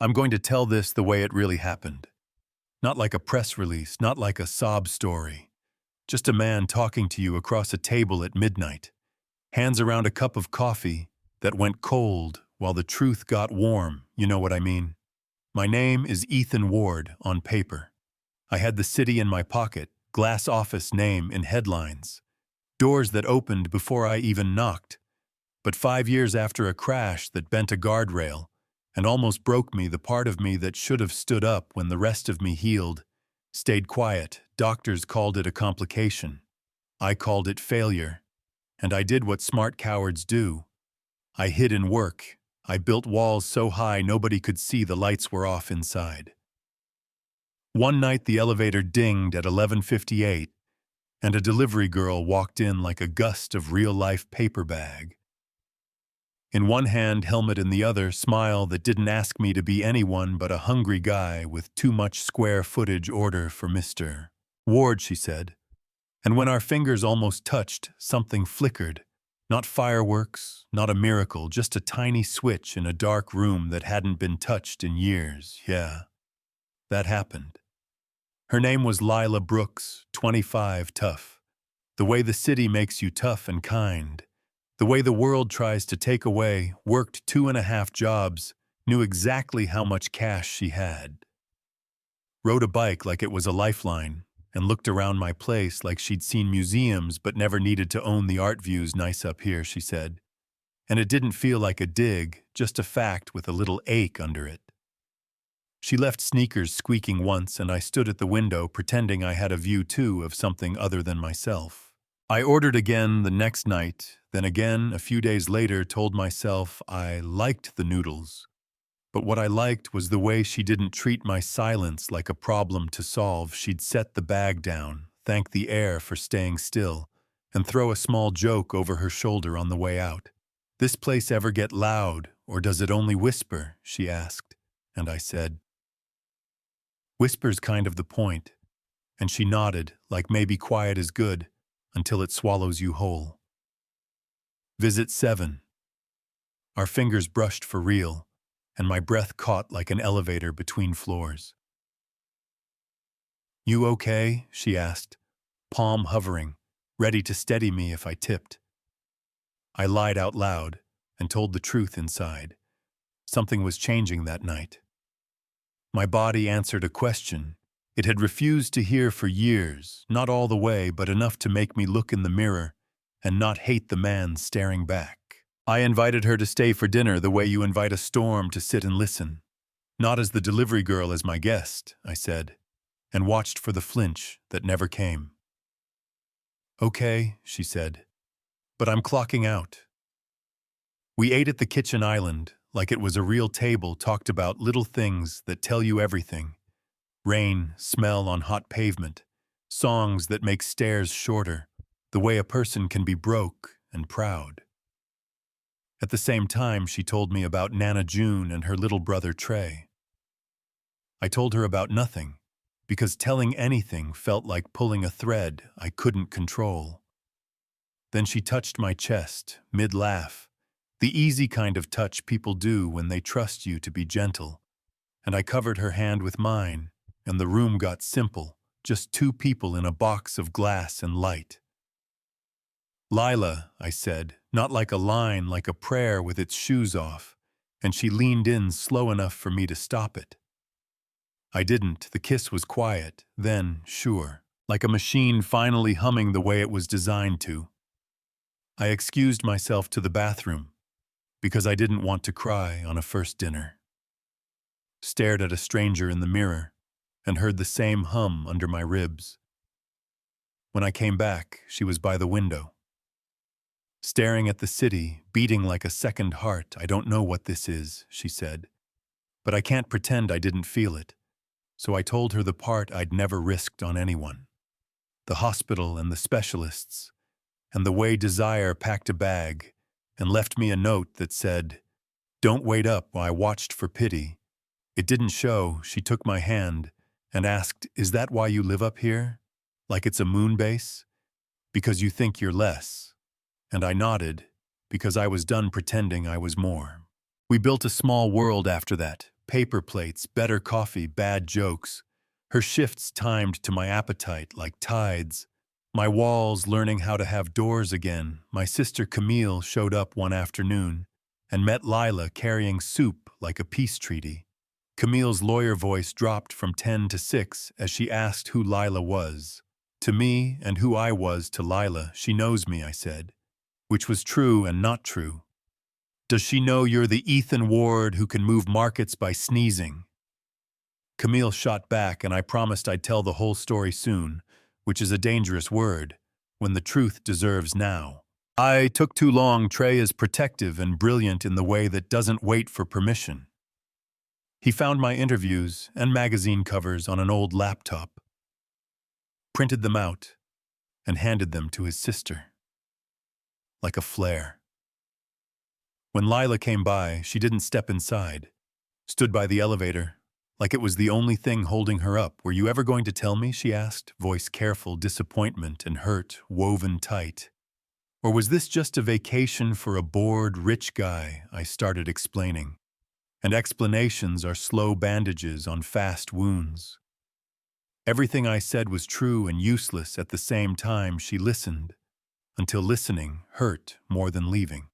I'm going to tell this the way it really happened. Not like a press release, not like a sob story. Just a man talking to you across a table at midnight, hands around a cup of coffee that went cold while the truth got warm, you know what I mean? My name is Ethan Ward on paper. I had the city in my pocket, glass office name in headlines. Doors that opened before I even knocked. But 5 years after a crash that bent a guardrail and almost broke me, the part of me that should have stood up when the rest of me healed, stayed quiet. Doctors called it a complication. I called it failure. And I did what smart cowards do. I hid in work. I built walls so high nobody could see the lights were off inside. One night the elevator dinged at 11:58, and a delivery girl walked in like a gust of real-life paper bag. In one hand, helmet in the other, smile that didn't ask me to be anyone but a hungry guy with too much square footage. Order for Mr. Ward, she said. And when our fingers almost touched, something flickered. Not fireworks, not a miracle, just a tiny switch in a dark room that hadn't been touched in years. Yeah, that happened. Her name was Lila Brooks, 25, tough. The way the city makes you tough and kind. The way the world tries to take away, worked 2.5 jobs, knew exactly how much cash she had. Rode a bike like it was a lifeline, and looked around my place like she'd seen museums but never needed to own the art views. Nice up here, she said. And it didn't feel like a dig, just a fact with a little ache under it. She left sneakers squeaking once, and I stood at the window pretending I had a view too of something other than myself. I ordered again the next night, then again a few days later, told myself I liked the noodles. But what I liked was the way she didn't treat my silence like a problem to solve. She'd set the bag down, thank the air for staying still, and throw a small joke over her shoulder on the way out. "This place ever get loud, or does it only whisper?" she asked, and I said, "Whisper's kind of the point." And she nodded, like maybe quiet is good, until it swallows you whole. Visit 7. Our fingers brushed for real, and my breath caught like an elevator between floors. "You okay?" she asked, palm hovering, ready to steady me if I tipped. I lied out loud and told the truth inside. Something was changing that night. My body answered a question it had refused to hear for years, not all the way, but enough to make me look in the mirror and not hate the man staring back. I invited her to stay for dinner the way you invite a storm to sit and listen. Not as the delivery girl, as my guest, I said, and watched for the flinch that never came. "Okay," she said, "but I'm clocking out." We ate at the kitchen island like it was a real table, talked about little things that tell you everything. Rain, smell on hot pavement, songs that make stairs shorter, the way a person can be broke and proud. At the same time, she told me about Nana June and her little brother Trey. I told her about nothing, because telling anything felt like pulling a thread I couldn't control. Then she touched my chest, mid-laugh, the easy kind of touch people do when they trust you to be gentle, and I covered her hand with mine, and the room got simple, just 2 people in a box of glass and light. "Lila," I said, not like a line, like a prayer with its shoes off, and she leaned in slow enough for me to stop it. I didn't. The kiss was quiet, then, sure, like a machine finally humming the way it was designed to. I excused myself to the bathroom, because I didn't want to cry on a first dinner. Stared at a stranger in the mirror, and heard the same hum under my ribs. When I came back, she was by the window. Staring at the city, beating like a second heart. "I don't know what this is," she said, "but I can't pretend I didn't feel it." So I told her the part I'd never risked on anyone. The hospital and the specialists, and the way desire packed a bag and left me a note that said, "Don't wait up." I watched for pity. It didn't show. She took my hand and asked, "Is that why you live up here? Like it's a moon base? Because you think you're less?" And I nodded, because I was done pretending I was more. We built a small world after that, paper plates, better coffee, bad jokes. Her shifts timed to my appetite like tides. My walls learning how to have doors again. My sister Camille showed up one afternoon and met Lila carrying soup like a peace treaty. Camille's lawyer voice dropped from 10 to 6 as she asked who Lila was. To me and who I was to Lila, she knows me, I said, which was true and not true. Does she know you're the Ethan Ward who can move markets by sneezing? Camille shot back, and I promised I'd tell the whole story soon, which is a dangerous word, when the truth deserves now. I took too long. Trey is protective and brilliant in the way that doesn't wait for permission. He found my interviews and magazine covers on an old laptop, printed them out, and handed them to his sister. Like a flare. When Lila came by, she didn't step inside, stood by the elevator, like it was the only thing holding her up. Were you ever going to tell me? She asked, voice careful, disappointment and hurt woven tight. Or was this just a vacation for a bored, rich guy? I started explaining. And explanations are slow bandages on fast wounds. Everything I said was true and useless at the same time. She listened, until listening hurt more than leaving.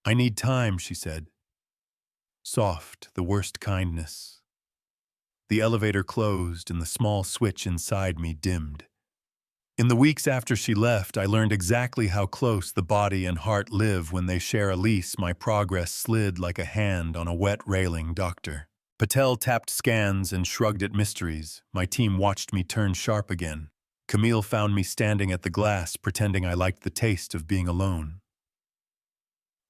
I need time, she said. Soft, the worst kindness. The elevator closed and the small switch inside me dimmed. In the weeks after she left, I learned exactly how close the body and heart live when they share a lease. My progress slid like a hand on a wet railing. Dr. Patel tapped scans and shrugged at mysteries. My team watched me turn sharp again. Camille found me standing at the glass, pretending I liked the taste of being alone.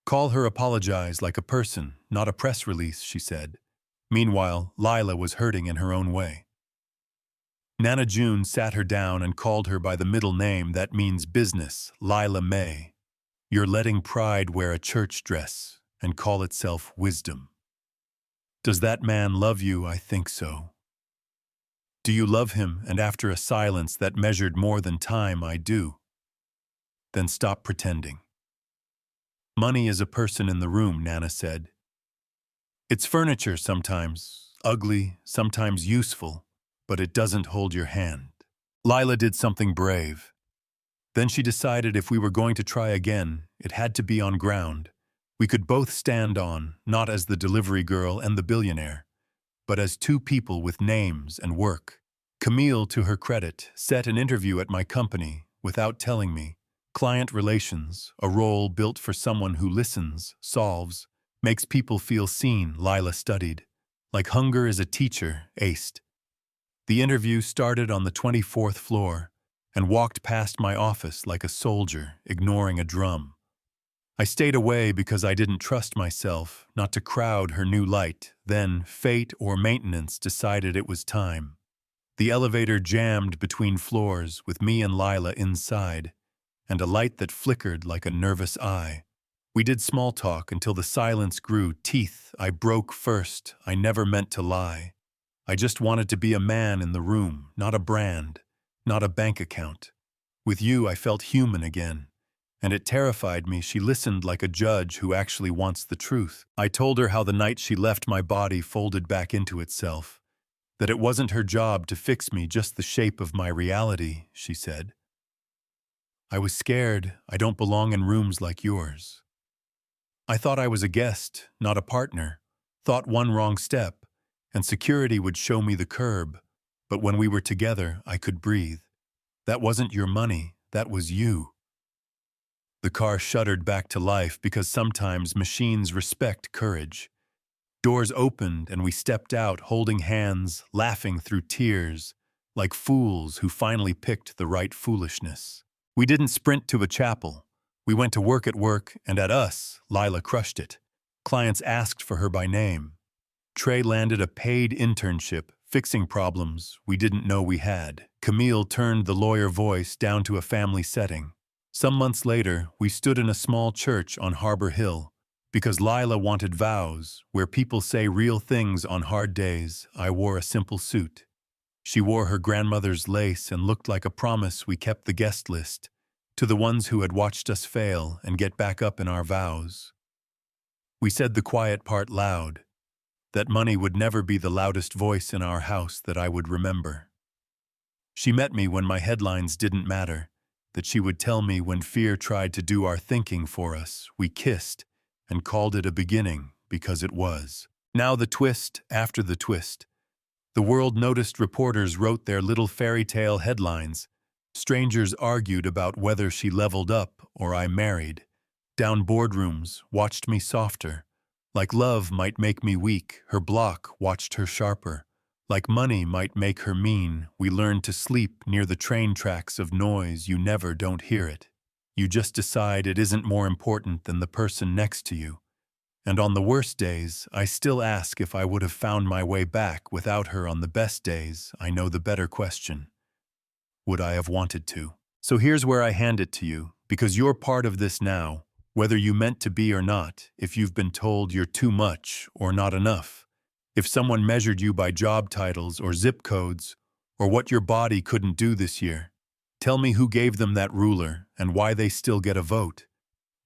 Call her apologize like a person, not a press release, she said. Meanwhile, Lila was hurting in her own way. Nana June sat her down and called her by the middle name that means business, Lila May. You're letting pride wear a church dress and call itself wisdom. Does that man love you? I think so. Do you love him? And after a silence that measured more than time, I do. Then stop pretending. Money is a person in the room, Nana said. It's furniture sometimes, ugly, sometimes useful, but it doesn't hold your hand. Lila did something brave. Then she decided if we were going to try again, it had to be on ground we could both stand on, not as the delivery girl and the billionaire, but as two people with names and work. Camille, to her credit, set an interview at my company without telling me. Client relations, a role built for someone who listens, solves, makes people feel seen, Lila studied. Like hunger is a teacher, aced. The interview started on the 24th floor and walked past my office like a soldier, ignoring a drum. I stayed away because I didn't trust myself, not to crowd her new light. Then, fate or maintenance decided it was time. The elevator jammed between floors with me and Lila inside, and a light that flickered like a nervous eye. We did small talk until the silence grew. Teeth, I broke first. I never meant to lie. I just wanted to be a man in the room, not a brand, not a bank account. With you, I felt human again, and it terrified me. She listened like a judge who actually wants the truth. I told her how the night she left my body folded back into itself, that it wasn't her job to fix me, just the shape of my reality, she said. I was scared. I don't belong in rooms like yours. I thought I was a guest, not a partner. Thought one wrong step, and security would show me the curb. But when we were together, I could breathe. That wasn't your money, that was you. The car shuddered back to life because sometimes machines respect courage. Doors opened and we stepped out, holding hands, laughing through tears, like fools who finally picked the right foolishness. We didn't sprint to a chapel. We went to work, and at us, Lila crushed it. Clients asked for her by name. Trey landed a paid internship, fixing problems we didn't know we had. Camille turned the lawyer voice down to a family setting. Some months later, we stood in a small church on Harbor Hill. Because Lila wanted vows, where people say real things on hard days, I wore a simple suit. She wore her grandmother's lace and looked like a promise. We kept the guest list, to the ones who had watched us fail and get back up in our vows. We said the quiet part loud, that money would never be the loudest voice in our house that I would remember. She met me when my headlines didn't matter, that she would tell me when fear tried to do our thinking for us. We kissed and called it a beginning because it was. Now the twist after the twist. The world noticed reporters wrote their little fairy tale headlines. Strangers argued about whether she leveled up or I married. Down boardrooms watched me softer. Like love might make me weak, her block watched her sharper. Like money might make her mean, we learned to sleep near the train tracks of noise. You never don't hear it. You just decide it isn't more important than the person next to you. And on the worst days, I still ask if I would have found my way back without her. On the best days, I know the better question. Would I have wanted to? So here's where I hand it to you, because you're part of this now, whether you meant to be or not. If you've been told you're too much or not enough, if someone measured you by job titles or zip codes, or what your body couldn't do this year, tell me who gave them that ruler and why they still get a vote.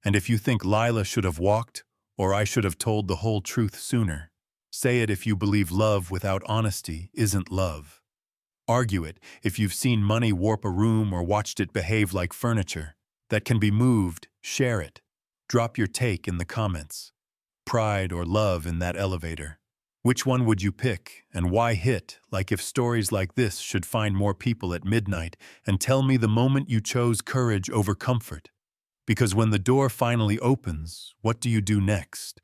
And if you think Lila should have walked, or I should have told the whole truth sooner, say it if you believe love without honesty isn't love. Argue it if you've seen money warp a room or watched it behave like furniture that can be moved. Share it. Drop your take in the comments. Pride or love in that elevator. Which one would you pick, and why? Hit like if stories like this should find more people at midnight, and tell me the moment you chose courage over comfort. Because when the door finally opens, what do you do next?